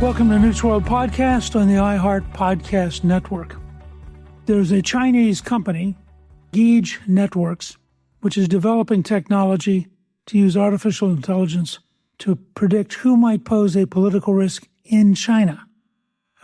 Welcome to Newt's World Podcast on the iHeart Podcast Network. There's a Chinese company, Gingrich Networks, which is developing technology to use artificial intelligence to predict who might pose a political risk in China.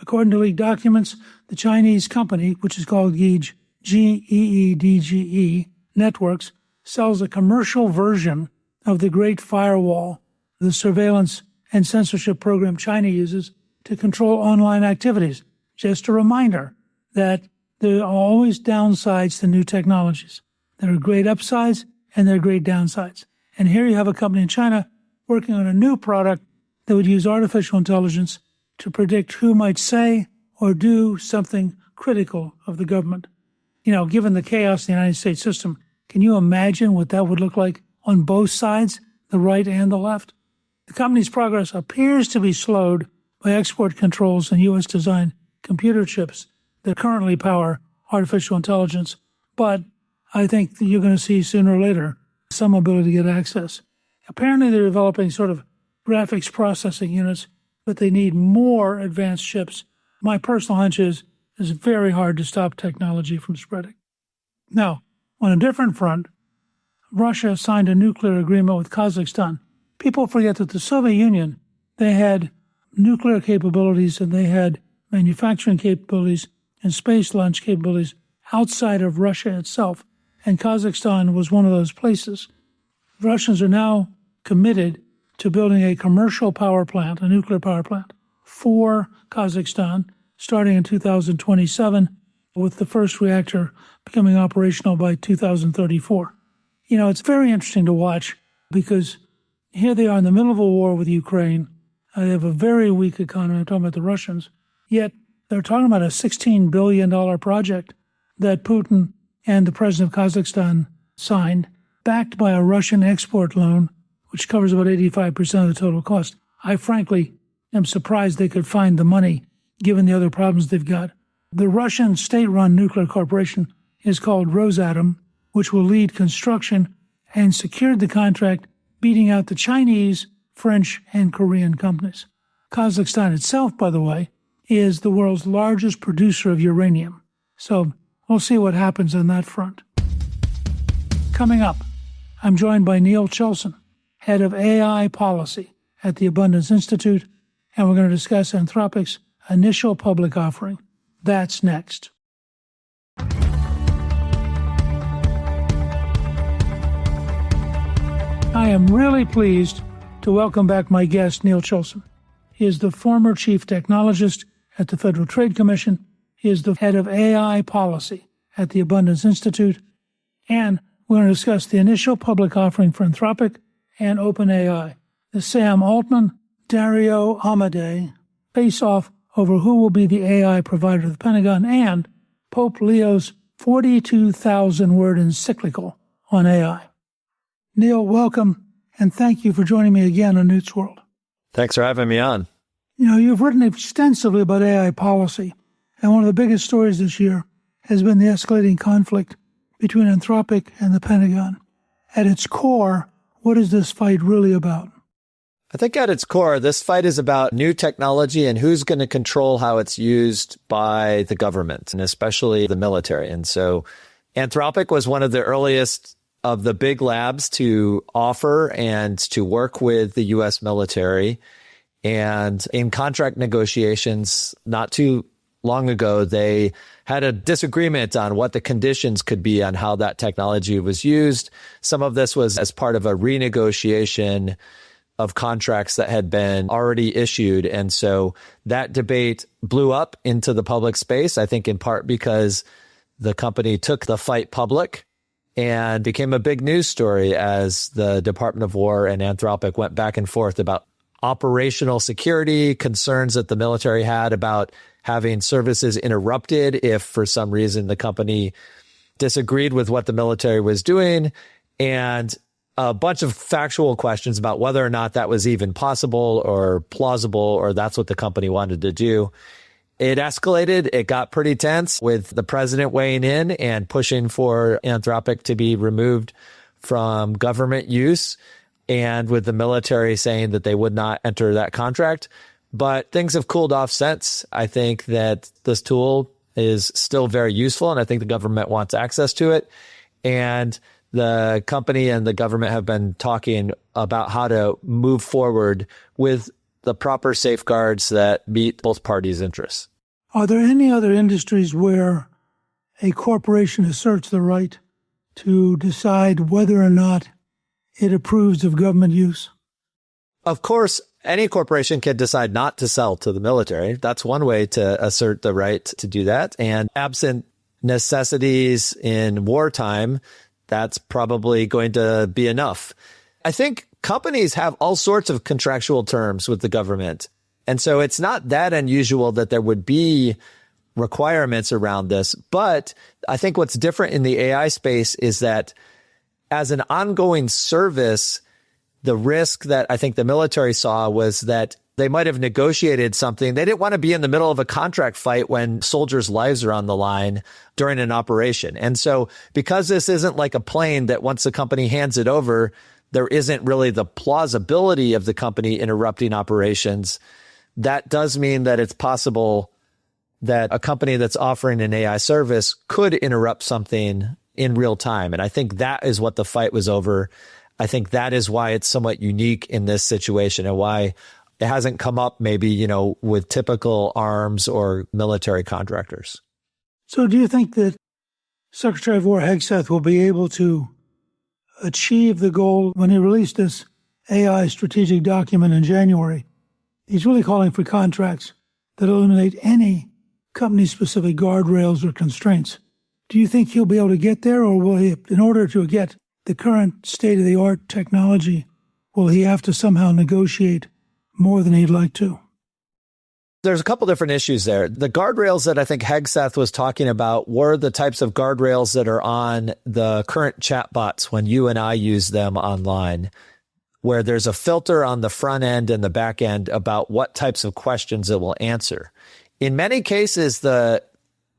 According to leaked documents, the Chinese company, which is called Gingrich, G-E-E-D-G-E, Networks, sells a commercial version of the Great Firewall, the surveillance and censorship program China uses to control online activities. Just a reminder that there are always downsides to new technologies. There are great upsides and there are great downsides. And here you have a company in China working on a new product that would use artificial intelligence to predict who might say or do something critical of the government. You know, given the chaos in the United States system, can you imagine what that would look like on both sides, the right and the left? The company's progress appears to be slowed by export controls and U.S.-designed computer chips that currently power artificial intelligence, but I think that you're going to see sooner or later some ability to get access. Apparently, they're developing sort of graphics processing units, but they need more advanced chips. My personal hunch is it's very hard to stop technology from spreading. Now, on a different front, Russia signed a nuclear agreement with Kazakhstan. People forget that the Soviet Union, they had nuclear capabilities and they had manufacturing capabilities and space launch capabilities outside of Russia itself. And Kazakhstan was one of those places. The Russians are now committed to building a commercial power plant, a nuclear power plant, for Kazakhstan, starting in 2027, with the first reactor becoming operational by 2034. You know, it's very interesting to watch because here they are in the middle of a war with Ukraine. They have a very weak economy. I'm talking about the Russians. Yet they're talking about a $16 billion project that Putin and the president of Kazakhstan signed, backed by a Russian export loan, which covers about 85% of the total cost. I frankly am surprised they could find the money, given the other problems they've got. The Russian state-run nuclear corporation is called Rosatom, which will lead construction and secured the contract, beating out the Chinese, French, and Korean companies. Kazakhstan itself, by the way, is the world's largest producer of uranium. So we'll see what happens on that front. Coming up, I'm joined by Neil Chilson, head of AI policy at the Abundance Institute, and we're going to discuss Anthropic's initial public offering. That's next. I am really pleased to welcome back my guest, Neil Chilson. He is the former chief technologist at the Federal Trade Commission. He is the head of AI policy at the Abundance Institute. And we're going to discuss the initial public offering for Anthropic and OpenAI. The Sam Altman, Dario Amodei face off over who will be the AI provider to the Pentagon and Pope Leo's 42,000-word encyclical on AI. Neil, welcome, and thank you for joining me again on Newt's World. Thanks for having me on. You know, you've written extensively about AI policy, and one of the biggest stories this year has been the escalating conflict between Anthropic and the Pentagon. At its core, what is this fight really about? I think at its core, this fight is about new technology and who's going to control how it's used by the government, and especially the military. And so Anthropic was one of the earliest of the big labs to offer and to work with the U.S. military. And in contract negotiations not too long ago, they had a disagreement on what the conditions could be on how that technology was used. Some of this was as part of a renegotiation of contracts that had been already issued. And so that debate blew up into the public space, I think in part because the company took the fight public and became a big news story as the Department of War and Anthropic went back and forth about operational security, concerns that the military had about having services interrupted if for some reason the company disagreed with what the military was doing, and a bunch of factual questions about whether or not that was even possible or plausible or that's what the company wanted to do. It escalated. It got pretty tense with the president weighing in and pushing for Anthropic to be removed from government use, and with the military saying that they would not enter that contract. but things have cooled off since. I think that this tool is still very useful, and I think the government wants access to it. And the company and the government have been talking about how to move forward with the proper safeguards that meet both parties' interests. Are there any other industries where a corporation asserts the right to decide whether or not it approves of government use? Of course, any corporation can decide not to sell to the military. That's one way to assert the right to do that. And absent necessities in wartime, that's probably going to be enough. I think companies have all sorts of contractual terms with the government. And so it's not that unusual that there would be requirements around this. But I think what's different in the AI space is that as an ongoing service, the risk that I think the military saw was that they might have negotiated something. They didn't want to be in the middle of a contract fight when soldiers' lives are on the line during an operation. And so because this isn't like a plane that once the company hands it over, there isn't really the plausibility of the company interrupting operations. That does mean that it's possible that a company that's offering an AI service could interrupt something in real time. And I think that is what the fight was over. I think that is why it's somewhat unique in this situation and why it hasn't come up maybe, with typical arms or military contractors. So do you think that Secretary of War Hegseth will be able to achieve the goal when he released this AI strategic document in January? He's really calling for contracts that eliminate any company-specific guardrails or constraints. Do you think he'll be able to get there, or will he, in order to get the current state-of-the-art technology, will he have to somehow negotiate more than he'd like to? There's a couple different issues there. The guardrails that I think Hegseth was talking about were the types of guardrails that are on the current chatbots when you and I use them online, where there's a filter on the front end and the back end about what types of questions it will answer. In many cases, the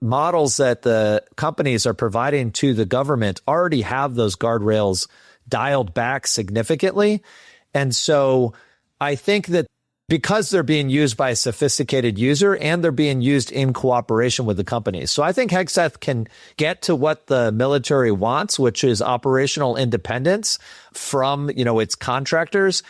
models that the companies are providing to the government already have those guardrails dialed back significantly. And so I think that because they're being used by a sophisticated user and they're being used in cooperation with the companies. So I think Hegseth can get to what the military wants, which is operational independence from, its contractors,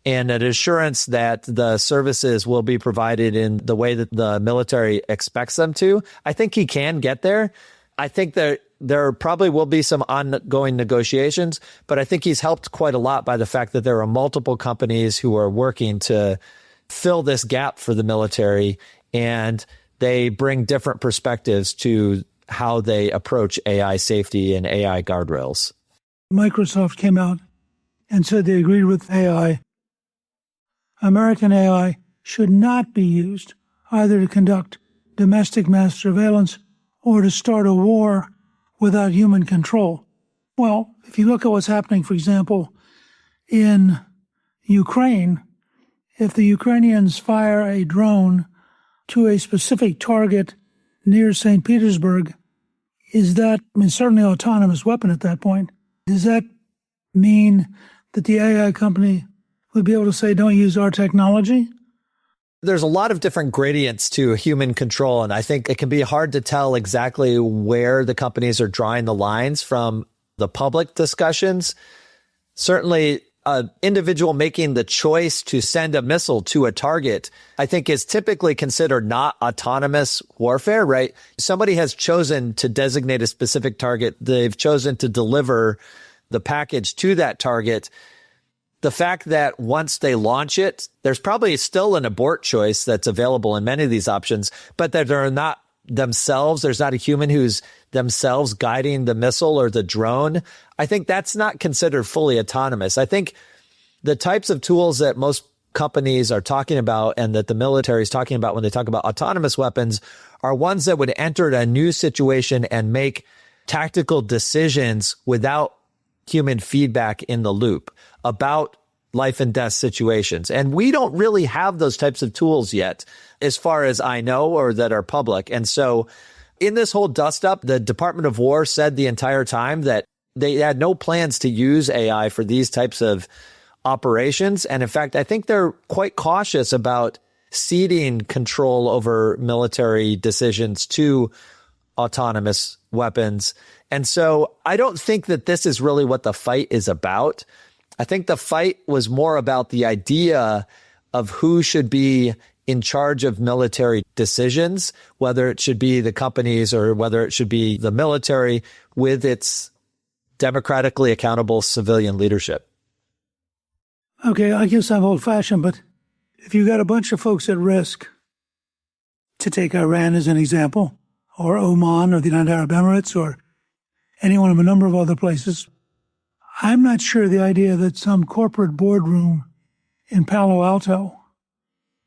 and an assurance that the services will be provided in the way that the military expects them to. I think he can get there. I think that there probably will be some ongoing negotiations, but I think he's helped quite a lot by the fact that there are multiple companies who are working to fill this gap for the military, and they bring different perspectives to how they approach AI safety and AI guardrails. Microsoft came out and said they agreed with AI. American AI should not be used either to conduct domestic mass surveillance or to start a war without human control. Well, if you look at what's happening, for example, in Ukraine, if the Ukrainians fire a drone to a specific target near St. Petersburg, is that, certainly autonomous weapon at that point, does that mean that the AI company would be able to say, don't use our technology? There's a lot of different gradients to human control, and I think it can be hard to tell exactly where the companies are drawing the lines from the public discussions. Certainly, an individual making the choice to send a missile to a target, I think, is typically considered not autonomous warfare, right? Somebody has chosen to designate a specific target. They've chosen to deliver the package to that target. The fact that once they launch it, there's probably still an abort choice that's available in many of these options, but that they're not themselves, there's not a human who's themselves guiding the missile or the drone. I think that's not considered fully autonomous. I think the types of tools that most companies are talking about and that the military is talking about when they talk about autonomous weapons are ones that would enter a new situation and make tactical decisions without human feedback in the loop about life and death situations. And we don't really have those types of tools yet, as far as I know, or that are public. And so in this whole dust up, the Department of War said the entire time that they had no plans to use AI for these types of operations. And in fact, I think they're quite cautious about ceding control over military decisions to autonomous weapons. And so I don't think that this is really what the fight is about. I think the fight was more about the idea of who should be in charge of military decisions, whether it should be the companies or whether it should be the military with its democratically accountable civilian leadership. Okay, I guess I'm old-fashioned, but if you got a bunch of folks at risk, to take Iran as an example, or Oman or the United Arab Emirates or any one of a number of other places, I'm not sure the idea that some corporate boardroom in Palo Alto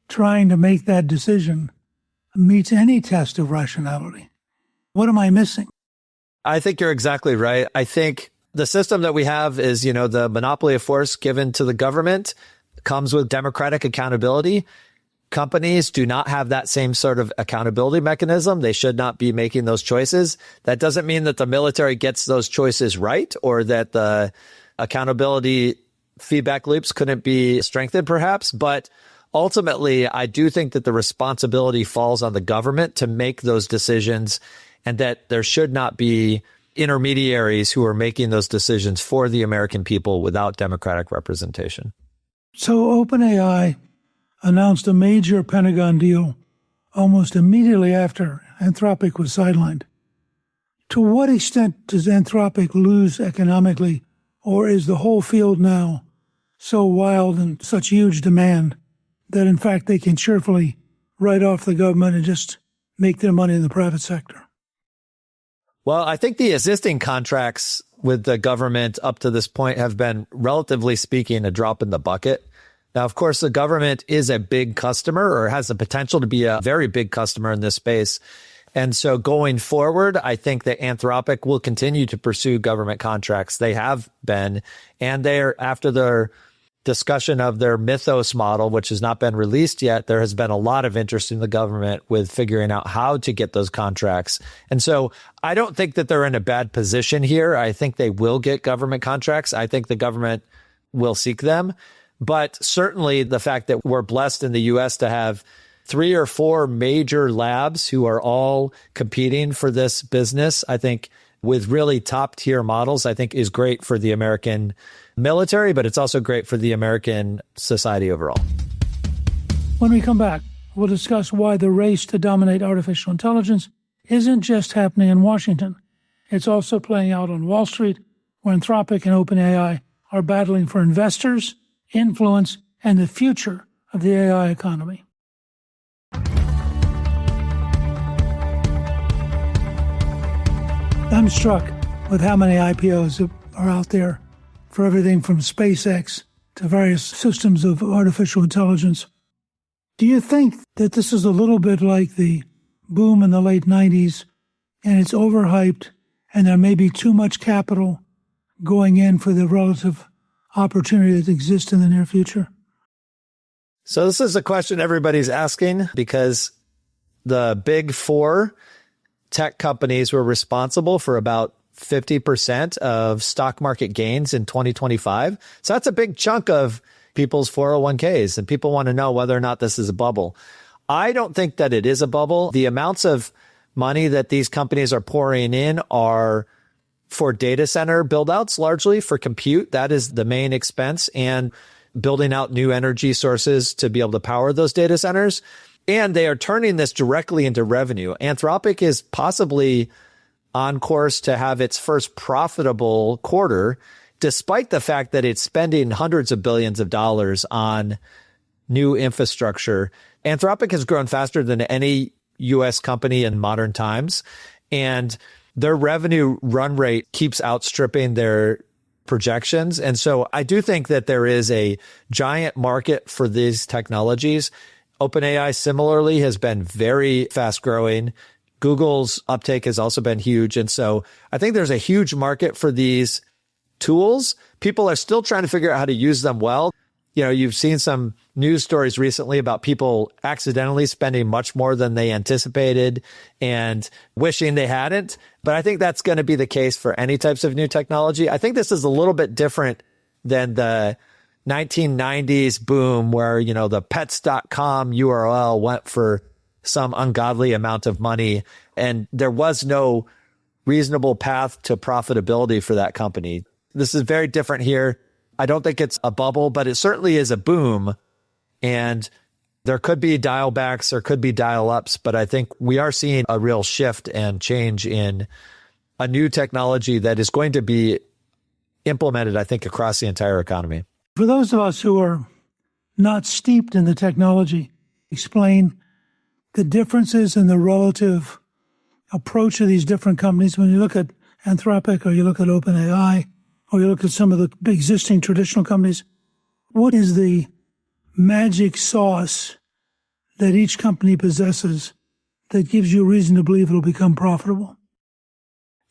trying to make that decision meets any test of rationality. What am I missing? I think you're exactly right. I think the system that we have is, the monopoly of force given to the government comes with democratic accountability. Companies do not have that same sort of accountability mechanism. They should not be making those choices. That doesn't mean that the military gets those choices right or that the accountability feedback loops couldn't be strengthened, perhaps. But ultimately, I do think that the responsibility falls on the government to make those decisions and that there should not be intermediaries who are making those decisions for the American people without democratic representation. So OpenAI announced a major Pentagon deal almost immediately after Anthropic was sidelined. To what extent does Anthropic lose economically, or is the whole field now so wild and such huge demand that in fact they can cheerfully write off the government and just make their money in the private sector? Well, I think the existing contracts with the government up to this point have been, relatively speaking, a drop in the bucket. Now, of course, the government is a big customer or has the potential to be a very big customer in this space. And so going forward, I think that Anthropic will continue to pursue government contracts. They have been, and they're after their discussion of their Mythos model, which has not been released yet, there has been a lot of interest in the government with figuring out how to get those contracts. And so I don't think that they're in a bad position here. I think they will get government contracts. I think the government will seek them. But certainly the fact that we're blessed in the U.S. to have 3 or 4 major labs who are all competing for this business, I think with really top tier models, I think is great for the American military, but it's also great for the American society overall. When we come back, we'll discuss why the race to dominate artificial intelligence isn't just happening in Washington. It's also playing out on Wall Street, where Anthropic and OpenAI are battling for investors, influence, and the future of the AI economy. I'm struck with how many IPOs are out there for everything from SpaceX to various systems of artificial intelligence. Do you think that this is a little bit like the boom in the late 90s and it's overhyped and there may be too much capital going in for the relative opportunity that exists in the near future? So this is a question everybody's asking because the big 4 tech companies were responsible for about 50% of stock market gains in 2025. So that's a big chunk of people's 401ks, and people want to know whether or not this is a bubble. I don't think that it is a bubble. The amounts of money that these companies are pouring in are for data center buildouts, largely for compute. That is the main expense, and building out new energy sources to be able to power those data centers. And they are turning this directly into revenue. Anthropic is possibly on course to have its first profitable quarter, despite the fact that it's spending hundreds of billions of dollars on new infrastructure. Anthropic has grown faster than any U.S. company in modern times, and their revenue run rate keeps outstripping their projections. And so I do think that there is a giant market for these technologies. OpenAI similarly has been very fast growing. Google's uptake has also been huge. And so I think there's a huge market for these tools. People are still trying to figure out how to use them well. You've seen some news stories recently about people accidentally spending much more than they anticipated and wishing they hadn't. But I think that's going to be the case for any types of new technology. I think this is a little bit different than the 1990s boom where, the pets.com URL went for some ungodly amount of money and there was no reasonable path to profitability for that company. This is very different here. I don't think it's a bubble, but it certainly is a boom. And there could be dial backs, there could be dial ups, but I think we are seeing a real shift and change in a new technology that is going to be implemented, I think, across the entire economy. For those of us who are not steeped in the technology, explain the differences in the relative approach of these different companies. When you look at Anthropic or you look at OpenAI or you look at some of the existing traditional companies, what is the magic sauce that each company possesses that gives you reason to believe it'll become profitable?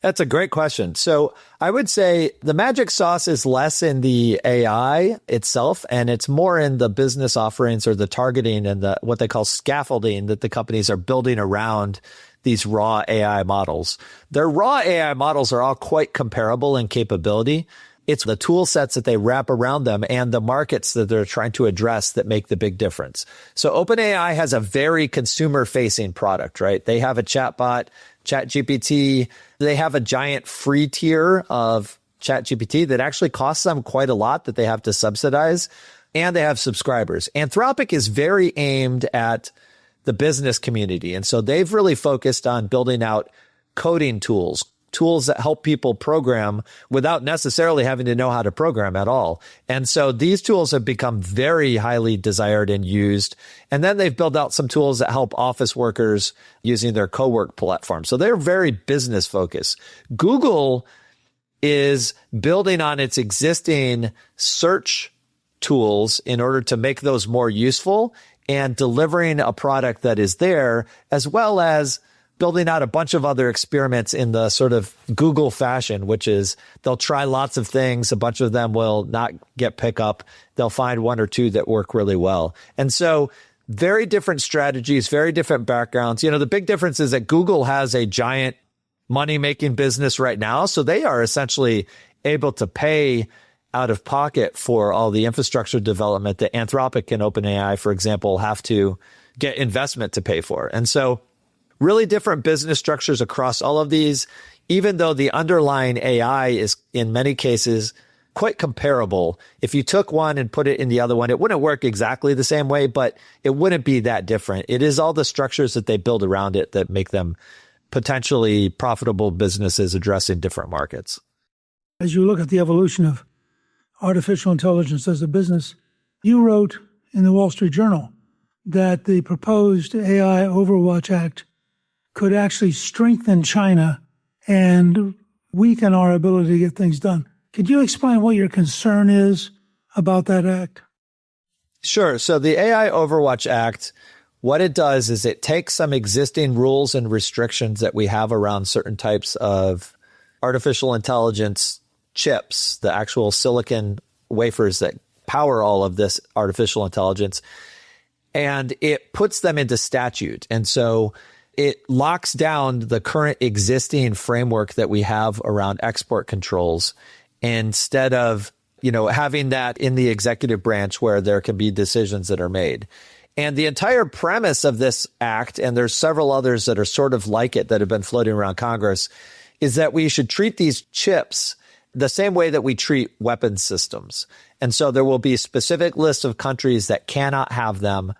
That's a great question. So I would say the magic sauce is less in the AI itself, and it's more in the business offerings or the targeting and the what they call scaffolding that the companies are building around these raw AI models. Their raw AI models are all quite comparable in capability. It's the tool sets that they wrap around them and the markets that they're trying to address that make the big difference. So OpenAI has a very consumer-facing product, right? They have a chatbot, ChatGPT. They have a giant free tier of ChatGPT that actually costs them quite a lot that they have to subsidize, and they have subscribers. Anthropic is very aimed at the business community, and so they've really focused on building out coding tools that help people program without necessarily having to know how to program at all. And so these tools have become very highly desired and used. And then they've built out some tools that help office workers using their co-work platform. So they're very business focused. Google is building on its existing search tools in order to make those more useful and delivering a product that is there, as well as building out a bunch of other experiments in the sort of Google fashion, which is they'll try lots of things. A bunch of them will not get pick up. They'll find one or two that work really well. And so very different strategies, very different backgrounds. The big difference is that Google has a giant money-making business right now. So they are essentially able to pay out of pocket for all the infrastructure development that Anthropic and OpenAI, for example, have to get investment to pay for. And so really different business structures across all of these, even though the underlying AI is in many cases quite comparable. If you took one and put it in the other one, it wouldn't work exactly the same way, but it wouldn't be that different. It is all the structures that they build around it that make them potentially profitable businesses addressing different markets. As you look at the evolution of artificial intelligence as a business, you wrote in the Wall Street Journal that the proposed AI Overwatch Act could actually strengthen China and weaken our ability to get things done. Could you explain what your concern is about that act? Sure. So the AI Overwatch Act, what it does is it takes some existing rules and restrictions that we have around certain types of artificial intelligence chips, the actual silicon wafers that power all of this artificial intelligence, and it puts them into statute. And so it locks down the current existing framework that we have around export controls instead of, having that in the executive branch where there can be decisions that are made. And the entire premise of this act, and there's several others that are sort of like it that have been floating around Congress, is that we should treat these chips the same way that we treat weapons systems. And so there will be a specific list of countries that cannot have them,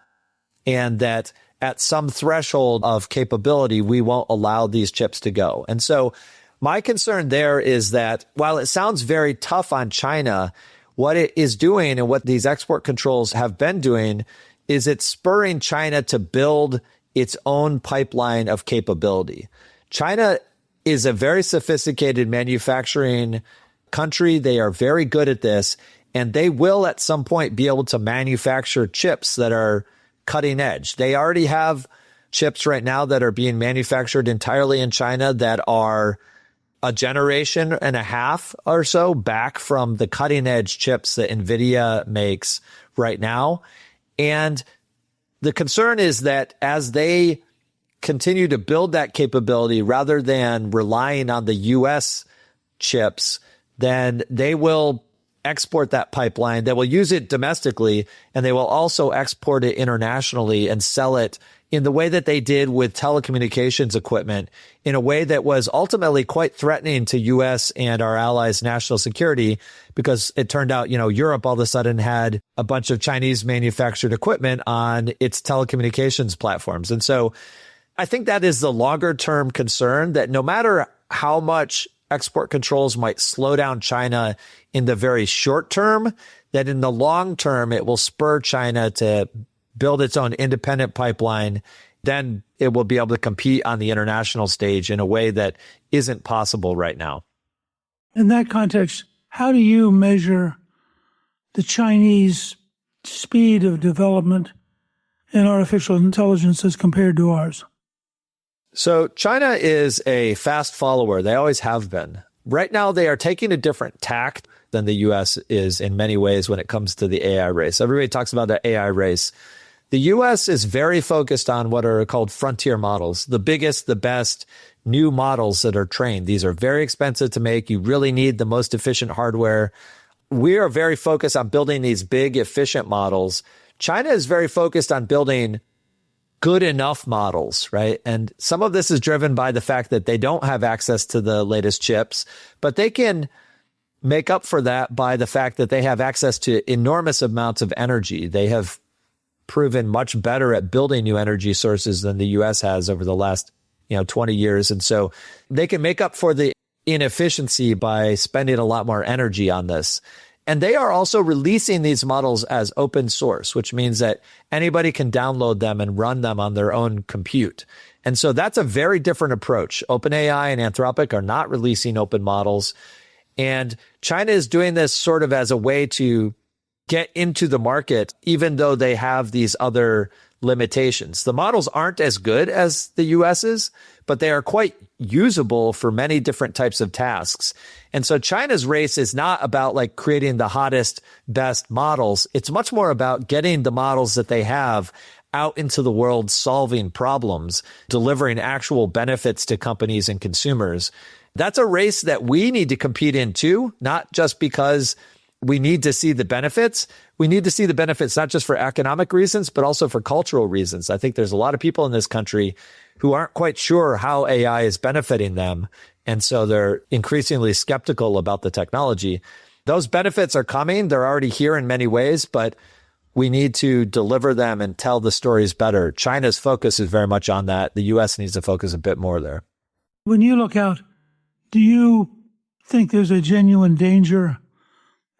and that at some threshold of capability, we won't allow these chips to go. And so my concern there is that while it sounds very tough on China, what it is doing and what these export controls have been doing is it's spurring China to build its own pipeline of capability. China is a very sophisticated manufacturing country. They are very good at this, and they will at some point be able to manufacture chips that are cutting edge. They already have chips right now that are being manufactured entirely in China that are a generation and a half or so back from the cutting edge chips that NVIDIA makes right now. And the concern is that as they continue to build that capability rather than relying on the US chips, then they will export that pipeline. They will use it domestically, and they will also export it internationally and sell it in the way that they did with telecommunications equipment, in a way that was ultimately quite threatening to U.S. and our allies' national security, because it turned out, Europe all of a sudden had a bunch of Chinese manufactured equipment on its telecommunications platforms. And so I think that is the longer term concern, that no matter how much export controls might slow down China in the very short term, that in the long term, it will spur China to build its own independent pipeline. Then it will be able to compete on the international stage in a way that isn't possible right now. In that context, how do you measure the Chinese speed of development in artificial intelligence as compared to ours? So China is a fast follower. They always have been. Right now, they are taking a different tact than the U.S. is in many ways when it comes to the AI race. Everybody talks about the AI race. The U.S. is very focused on what are called frontier models, the biggest, the best new models that are trained. These are very expensive to make. You really need the most efficient hardware. We are very focused on building these big, efficient models. China is very focused on building good enough models, right? And some of this is driven by the fact that they don't have access to the latest chips, but they can make up for that by the fact that they have access to enormous amounts of energy. They have proven much better at building new energy sources than the U.S. has over the last 20 years. And so they can make up for the inefficiency by spending a lot more energy on this. And they are also releasing these models as open source, which means that anybody can download them and run them on their own compute. And so that's a very different approach. OpenAI and Anthropic are not releasing open models. And China is doing this sort of as a way to get into the market, even though they have these other limitations. The models aren't as good as the US's, but they are quite usable for many different types of tasks. And so China's race is not about like creating the hottest, best models. It's much more about getting the models that they have out into the world, solving problems, delivering actual benefits to companies and consumers. That's a race that we need to compete in too, not just because we need to see the benefits. We need to see the benefits not just for economic reasons, but also for cultural reasons. I think there's a lot of people in this country who aren't quite sure how AI is benefiting them. And so they're increasingly skeptical about the technology. Those benefits are coming. They're already here in many ways, but we need to deliver them and tell the stories better. China's focus is very much on that. The U.S. needs to focus a bit more there. When you look out, do you think there's a genuine danger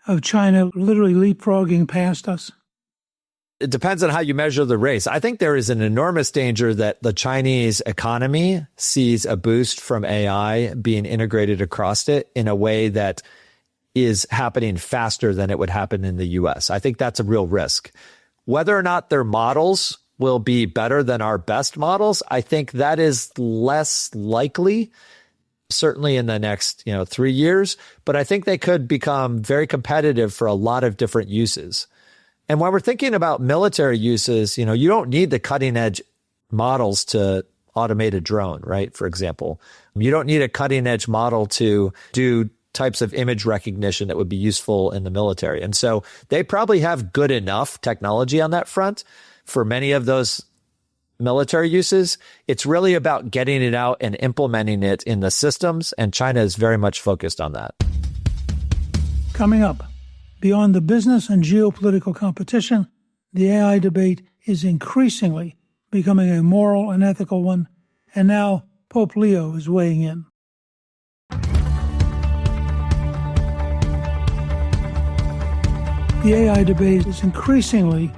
of China literally leapfrogging past us? It depends on how you measure the race. I think there is an enormous danger that the Chinese economy sees a boost from AI being integrated across it in a way that is happening faster than it would happen in the US. I think that's a real risk. Whether or not their models will be better than our best models, I think that is less likely, certainly in the next 3 years, but I think they could become very competitive for a lot of different uses. And when we're thinking about military uses, you don't need the cutting edge models to automate a drone, right? For example, you don't need a cutting edge model to do types of image recognition that would be useful in the military. And so they probably have good enough technology on that front for many of those military uses. It's really about getting it out and implementing it in the systems, and China is very much focused on that. Coming up, beyond the business and geopolitical competition, the AI debate is increasingly becoming a moral and ethical one, and now Pope Leo is weighing in. The AI debate is increasingly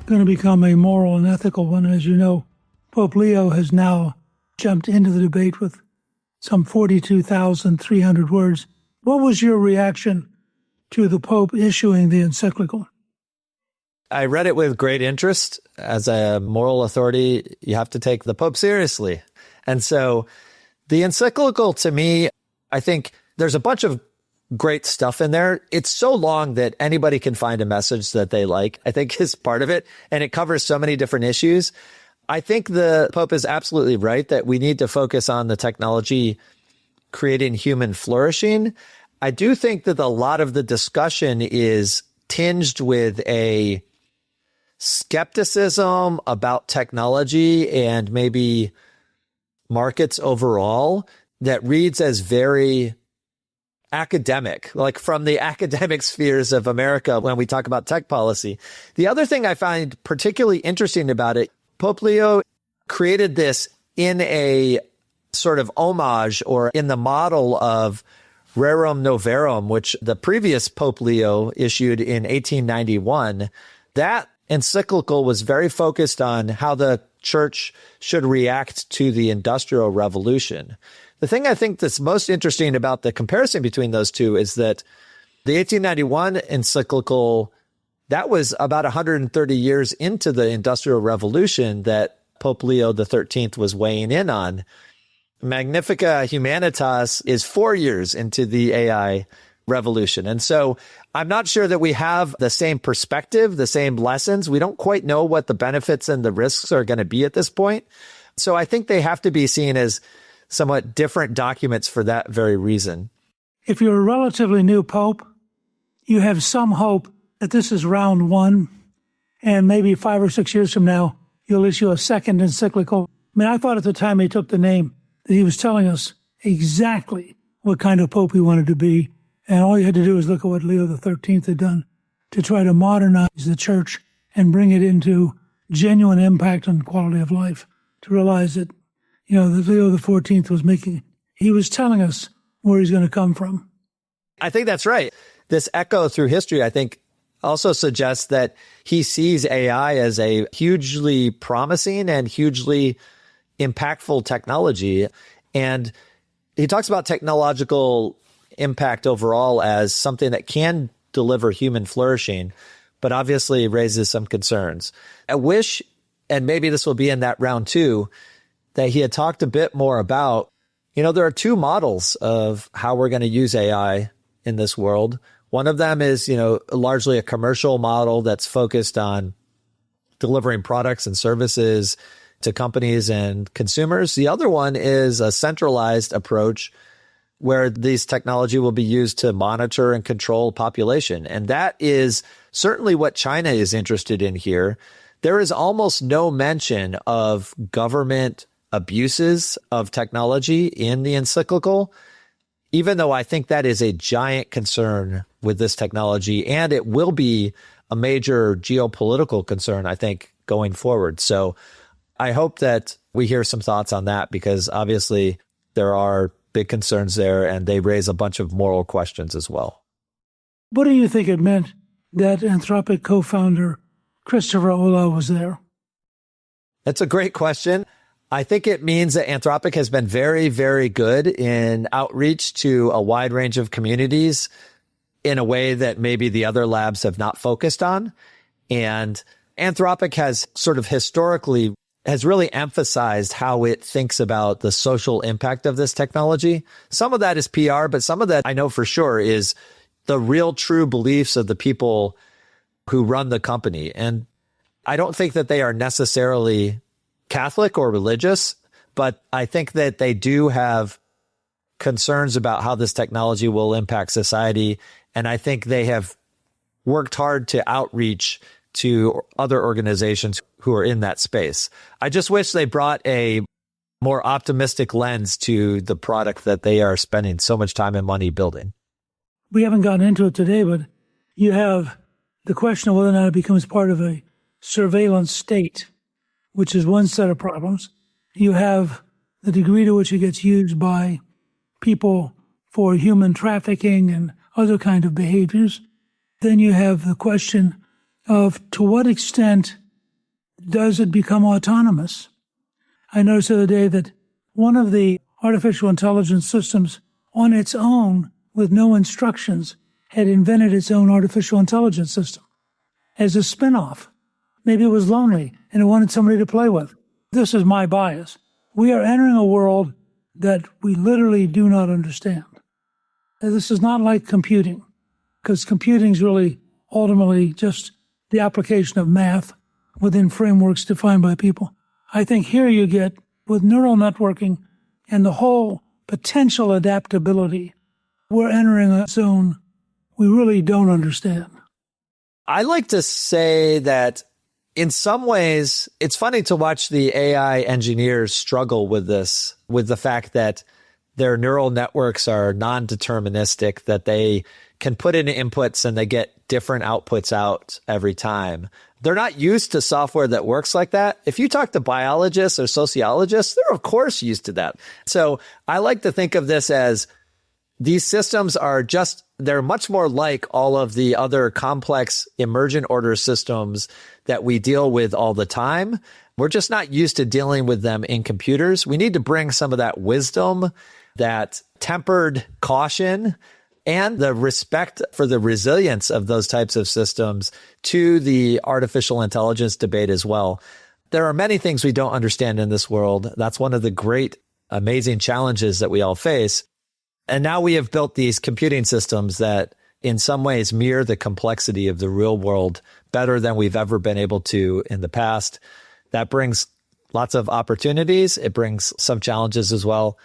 going to become a moral and ethical one. As you know, Pope Leo has now jumped into the debate with some 42,300 words. What was your reaction to the Pope issuing the encyclical? I read it with great interest. As a moral authority, you have to take the Pope seriously. And so the encyclical, to me, I think there's a bunch of great stuff in there. It's so long that anybody can find a message that they like, I think is part of it. And it covers so many different issues. I think the Pope is absolutely right that we need to focus on the technology creating human flourishing. I do think that a lot of the discussion is tinged with a skepticism about technology and maybe markets overall that reads as very academic, like from the academic spheres of America when we talk about tech policy. The other thing I find particularly interesting about it, Pope Leo created this in a sort of homage or in the model of Rerum Novarum, which the previous Pope Leo issued in 1891. That encyclical was very focused on how the church should react to the Industrial Revolution. The thing I think that's most interesting about the comparison between those two is that the 1891 encyclical, that was about 130 years into the Industrial Revolution that Pope Leo XIII was weighing in on. Magnifica Humanitas is 4 years into the AI revolution. And so I'm not sure that we have the same perspective, the same lessons. We don't quite know what the benefits and the risks are going to be at this point. So I think they have to be seen as somewhat different documents for that very reason. If you're a relatively new pope, you have some hope that this is round one, and maybe 5 or 6 years from now, you'll issue a second encyclical. I mean, I thought at the time he took the name that he was telling us exactly what kind of pope he wanted to be. And all you had to do was look at what Leo XIII had done to try to modernize the church and bring it into genuine impact on quality of life, to realize that, you know, that Leo XIV he was telling us where he's going to come from. I think that's right. This echo through history, I think, also suggests that he sees AI as a hugely promising and hugely impactful technology. And he talks about technological impact overall as something that can deliver human flourishing, but obviously raises some concerns. I wish, and maybe this will be in that round two, that he had talked a bit more about, you know, there are two models of how we're going to use AI in this world. One of them is, you know, largely a commercial model that's focused on delivering products and services to companies and consumers. The other one is a centralized approach where these technology will be used to monitor and control population. And that is certainly what China is interested in here. There is almost no mention of government abuses of technology in the encyclical, even though I think that is a giant concern with this technology, and it will be a major geopolitical concern, I think, going forward. So I hope that we hear some thoughts on that, because obviously there are big concerns there, and they raise a bunch of moral questions as well. What do you think it meant that Anthropic co-founder Christopher Olah was there? That's a great question. I think it means that Anthropic has been very, very good in outreach to a wide range of communities in a way that maybe the other labs have not focused on. And Anthropic has sort of historically has really emphasized how it thinks about the social impact of this technology. Some of that is PR, but some of that I know for sure is the real true beliefs of the people who run the company. And I don't think that they are necessarily Catholic or religious, but I think that they do have concerns about how this technology will impact society. And I think they have worked hard to outreach to other organizations who are in that space. I just wish they brought a more optimistic lens to the product that they are spending so much time and money building. We haven't gotten into it today, but you have the question of whether or not it becomes part of a surveillance state, which is one set of problems. You have the degree to which it gets used by people for human trafficking and other kind of behaviors. Then you have the question of to what extent does it become autonomous? I noticed the other day that one of the artificial intelligence systems on its own, with no instructions, had invented its own artificial intelligence system as a spin-off. Maybe it was lonely and it wanted somebody to play with. This is my bias. We are entering a world that we literally do not understand. This is not like computing, because computing is really ultimately just the application of math within frameworks defined by people. I think here you get, with neural networking and the whole potential adaptability we're entering a zone we really don't understand. I like to say that in some ways, it's funny to watch the AI engineers struggle with this, with the fact that their neural networks are non-deterministic, that they can put in inputs and they get different outputs out every time. They're not used to software that works like that. If you talk to biologists or sociologists, they're of course used to that. So I like to think of this as these systems are they're much more like all of the other complex emergent order systems that we deal with all the time. We're just not used to dealing with them in computers. We need to bring some of that wisdom, that tempered caution, and the respect for the resilience of those types of systems to the artificial intelligence debate as well. There are many things we don't understand in this world. That's one of the great, amazing challenges that we all face. And now we have built these computing systems that in some ways mirror the complexity of the real world better than we've ever been able to in the past. That brings lots of opportunities. It brings some challenges as well.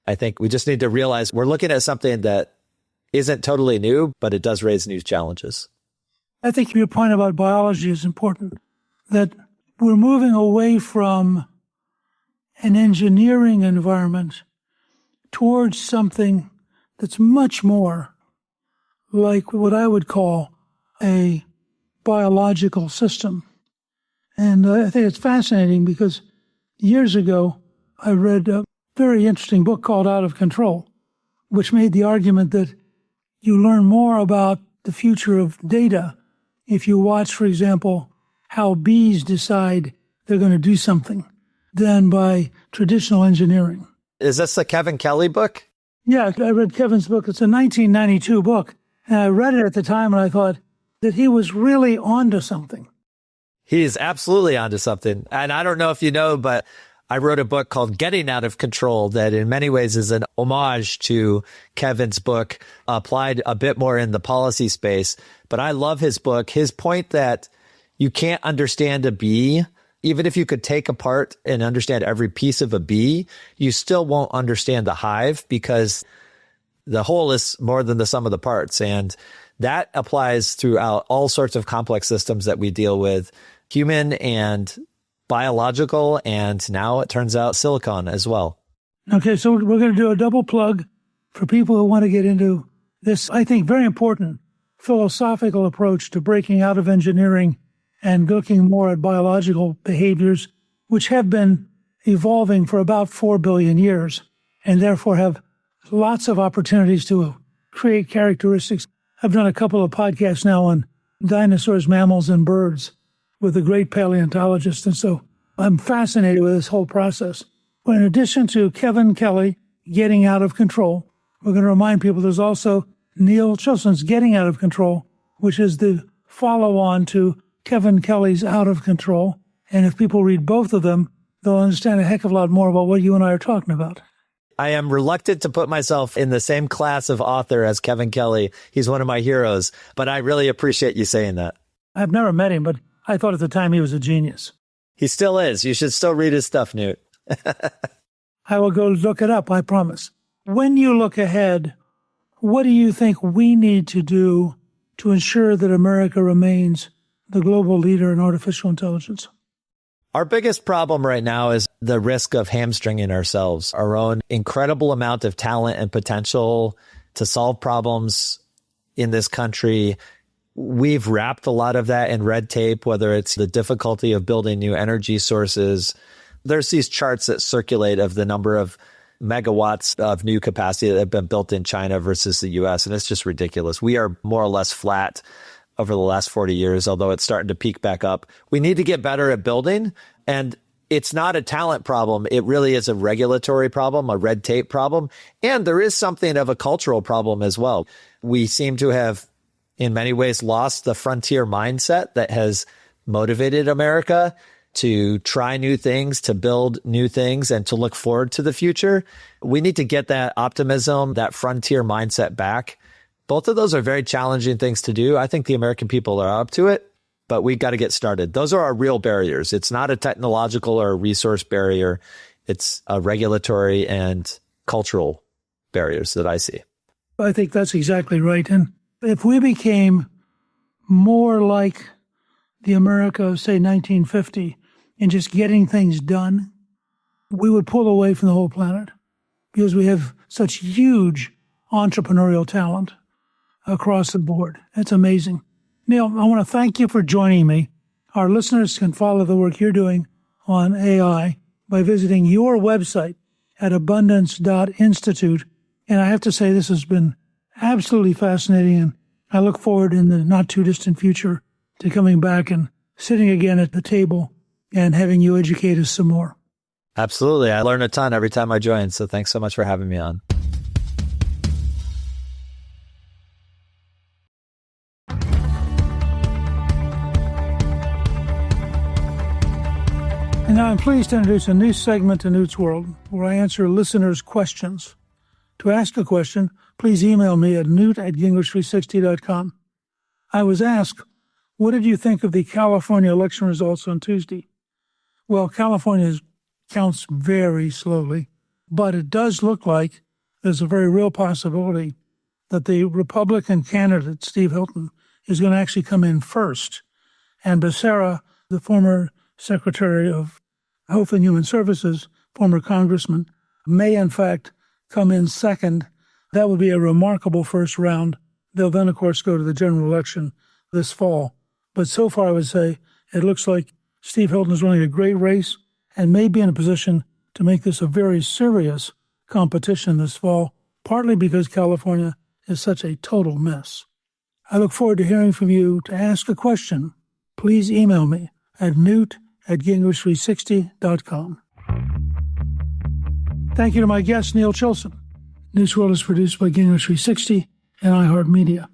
I think we just need to realize we're looking at something that isn't totally new, but it does raise new challenges. I think your point about biology is important, that we're moving away from an engineering environment towards something that's much more like what I would call a biological system. And I think it's fascinating because years ago, I read a very interesting book called Out of Control, which made the argument that you learn more about the future of data if you watch, for example, how bees decide they're going to do something than by traditional engineering. Is this the Kevin Kelly book? Yeah, I read Kevin's book. It's a 1992 book. And I read it at the time and I thought that he was really onto something. He's absolutely onto something. And I don't know if you know, but I wrote a book called Getting Out of Control that in many ways is an homage to Kevin's book, applied a bit more in the policy space. But I love his book. His point that you can't understand a bee. Even if you could take apart and understand every piece of a bee, you still won't understand the hive because the whole is more than the sum of the parts. And that applies throughout all sorts of complex systems that we deal with, human and biological, and now it turns out silicon as well. Okay, so we're going to do a double plug for people who want to get into this, I think, very important philosophical approach to breaking out of engineering and looking more at biological behaviors, which have been evolving for about 4 billion years, and therefore have lots of opportunities to create characteristics. I've done a couple of podcasts now on dinosaurs, mammals, and birds with a great paleontologist, and so I'm fascinated with this whole process. But in addition to Kevin Kelly, Getting Out of Control, we're going to remind people there's also Neil Chilson's Getting Out of Control, which is the follow-on to Kevin Kelly's Out of Control. And if people read both of them, they'll understand a heck of a lot more about what you and I are talking about. I am reluctant to put myself in the same class of author as Kevin Kelly. He's one of my heroes, but I really appreciate you saying that. I've never met him, but I thought at the time he was a genius. He still is. You should still read his stuff, Newt. I will go look it up, I promise. When you look ahead, what do you think we need to do to ensure that America remains the global leader in artificial intelligence? Our biggest problem right now is the risk of hamstringing ourselves, our own incredible amount of talent and potential to solve problems in this country. We've wrapped a lot of that in red tape, whether it's the difficulty of building new energy sources. There's these charts that circulate of the number of megawatts of new capacity that have been built in China versus the US, and it's just ridiculous. We are more or less flat over the last 40 years, although it's starting to peak back up. We need to get better at building, and it's not a talent problem. It really is a regulatory problem, a red tape problem, and there is something of a cultural problem as well. We seem to have, in many ways, lost the frontier mindset that has motivated America to try new things, to build new things, and to look forward to the future. We need to get that optimism, that frontier mindset back. Both of those are very challenging things to do. I think the American people are up to it, but we got to get started. Those are our real barriers. It's not a technological or a resource barrier. It's a regulatory and cultural barriers that I see. I think that's exactly right. And if we became more like the America of, say, 1950 in just getting things done, we would pull away from the whole planet because we have such huge entrepreneurial talent across the board. It's amazing. Neil, I want to thank you for joining me. Our listeners can follow the work you're doing on AI by visiting your website at abundance.institute. And I have to say, this has been absolutely fascinating, and I look forward in the not-too-distant future to coming back and sitting again at the table and having you educate us some more. Absolutely. I learn a ton every time I join, so thanks so much for having me on. And now I'm pleased to introduce a new segment to Newt's World where I answer listeners' questions. To ask a question, please email me at newt@gingrich360.com. I was asked, what did you think of the California election results on Tuesday? Well, California counts very slowly, but it does look like there's a very real possibility that the Republican candidate, Steve Hilton, is going to actually come in first. And Becerra, the former Secretary of Health and Human Services, former congressman, may in fact come in second. That would be a remarkable first round. They'll then, of course, go to the general election this fall. But so far, I would say it looks like Steve Hilton is running a great race and may be in a position to make this a very serious competition this fall, partly because California is such a total mess. I look forward to hearing from you. To ask a question, please email me at newt@gingrich360.com. Thank you to my guest, Neil Chilson. Newt's World is produced by Gingrich 360 and iHeartMedia.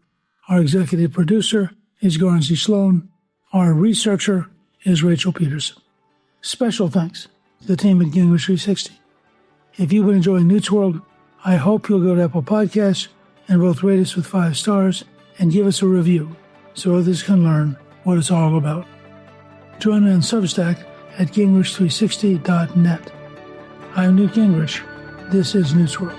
Our executive producer is Garnsey Sloan. Our researcher is Rachel Peterson. Special thanks to the team at Gingrich 360. If you've been enjoying Newt's World, I hope you'll go to Apple Podcasts and both rate us with 5 stars and give us a review so others can learn what it's all about. Join me on Substack at gingrich360.net. I'm Newt Gingrich. This is Newt's World.